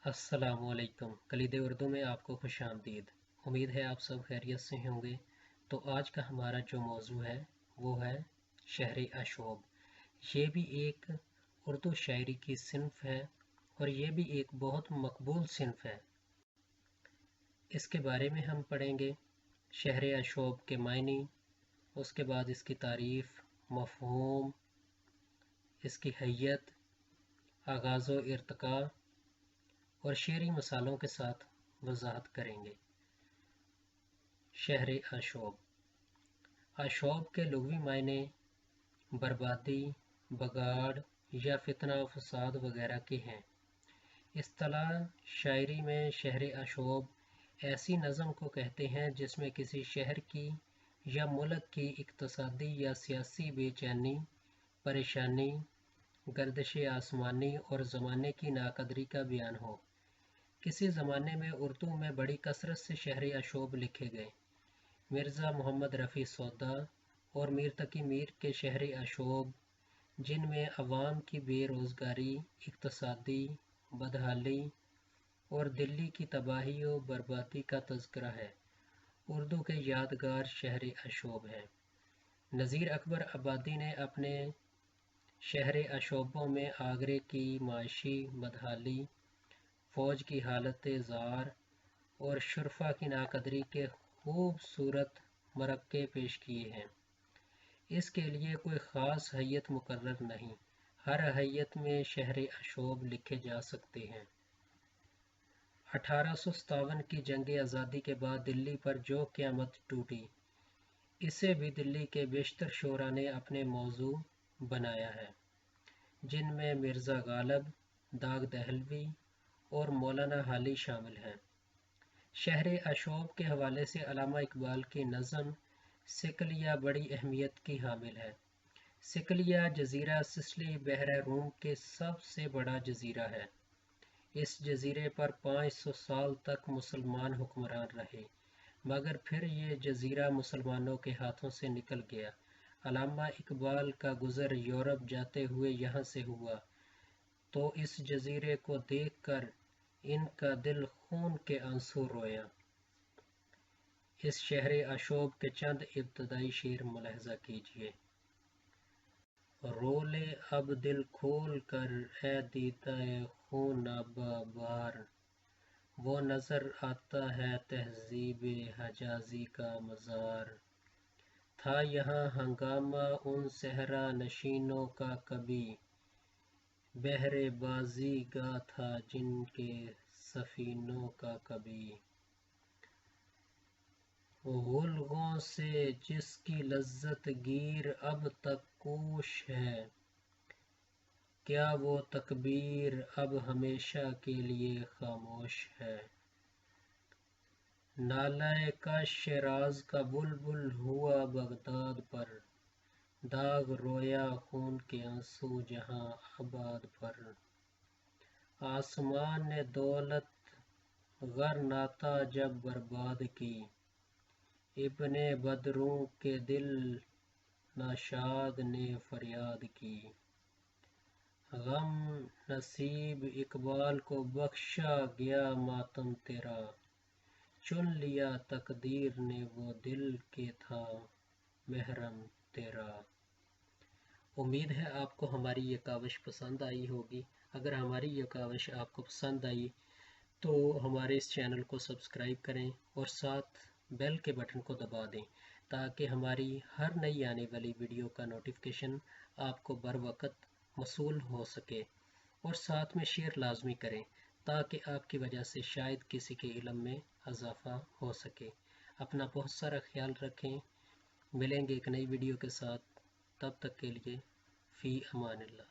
अस्सलामुअलैकुम। कलीद उर्दू में आपको खुश आमदीद। उम्मीद है आप सब खैरियत से होंगे। तो आज का हमारा जो मौजू है वो है शहर अशोब। ये भी एक उर्दू शायरी की सिन्फ है और ये भी एक बहुत मकबूल सिन्फ है। इसके बारे में हम पढ़ेंगे शहर अशोब के मायने, उसके बाद इसकी तारीफ़, मफ़हूम, इसकी हैयत, आगाज़ व इर्तिक़ा और शेरी मसालों के साथ वजाहत करेंगे। शहर अशोब। अशोब के लुग़वी मायने बर्बादी, बगाड़ या फितना व फसाद वगैरह के हैं। इस्तिलाह शायरी में शहर अशोब ऐसी नज़म को कहते हैं जिसमें किसी शहर की या मुल्क की इक़्तिसादी या सियासी बेचैनी, परेशानी, गर्दिश आसमानी और ज़माने की नाक़दरी का बयान हो। किसी ज़माने में उर्दू में बड़ी कसरत से शहर अशोब लिखे गए। मिर्ज़ा मोहम्मद रफ़ी सौदा और मीर तकी मीर के शहर अशोब, जिनमें अवाम की बेरोज़गारी, इक़्तिसादी बदहाली और दिल्ली की तबाही व बर्बादी का तज़किरा है, उर्दू के यादगार शहर अशोब हैं। नज़ीर अकबर आबादी ने अपने शहर अशोबों में आगरे की माशी बदहाली, फ़ौज की हालत ज़ार और शुरफ़ा की नाक़दरी के खूबसूरत मरक़े पेश किए हैं। इसके लिए कोई ख़ास हैयत मुक़र्रर नहीं, हर हैयत में शहर अशोब लिखे जा सकते हैं। 1857 की जंग आज़ादी के बाद दिल्ली पर जो क़यामत टूटी, इसे भी दिल्ली के बेशतर शोरा ने अपने मौजू बनाया है, जिनमें मिर्ज़ा गालिब, दाग दहलवी और मौलाना हाली शामिल हैं। शहर अशोब के हवाले से अल्लामा इकबाल की नज़म सिकलिया बड़ी अहमियत की हामिल है। सिकलिया जज़ीरा सिसिली बहर रूम के सबसे बड़ा जज़ीरा है। इस जज़ीरे पर 500 साल तक मुसलमान हुक्मरान रहे, मगर फिर ये जज़ीरा मुसलमानों के हाथों से निकल गया। अल्लामा इकबाल का गुज़र यूरोप जाते हुए यहाँ से हुआ, तो इस जज़ीरे को देखकर इनका दिल खून के आंसू रोया। इस शहर अशोब के चंद इब्तदाई शेर मुलाहज़ा कीजिए। रोले अब दिल खोल कर ए दीदाए खूनाबा बार, वो नज़र आता है तहज़ीबे हजाज़ी का मज़ार। था यहाँ हंगामा उन सहरा नशीनों का कभी, बहरे बाज़ी गा था जिनके सफ़ीनों का कभी। गुल्गों से जिसकी लज़्ज़त गीर अब तक कूश है, क्या वो तकबीर अब हमेशा के लिए खामोश है। नालाए का शिराज़ का बुलबुल हुआ बगदाद पर, दाग रोया खून के आंसू जहां आबाद पर। आसमान ने दौलत गरनाता जब बर्बाद की, इब्ने बदरूं के दिल नाशाद ने फरियाद की। गम नसीब इकबाल को बख्शा गया मातम तेरा, चुन लिया तकदीर ने वो दिल के था महरम तेरा। उम्मीद है आपको हमारी ये काविश पसंद आई होगी। अगर हमारी ये काविश आपको पसंद आई तो हमारे इस चैनल को सब्सक्राइब करें और साथ बेल के बटन को दबा दें, ताकि हमारी हर नई आने वाली वीडियो का नोटिफिकेशन आपको बर वक्त मौसूल हो सके। और साथ में शेयर लाजमी करें, ताकि आपकी वजह से शायद किसी के इल्म में इजाफ़ा हो सके। अपना बहुत सारा ख्याल रखें। मिलेंगे एक नई वीडियो के साथ, तब तक के लिए फ़ी अमानिल्लाह।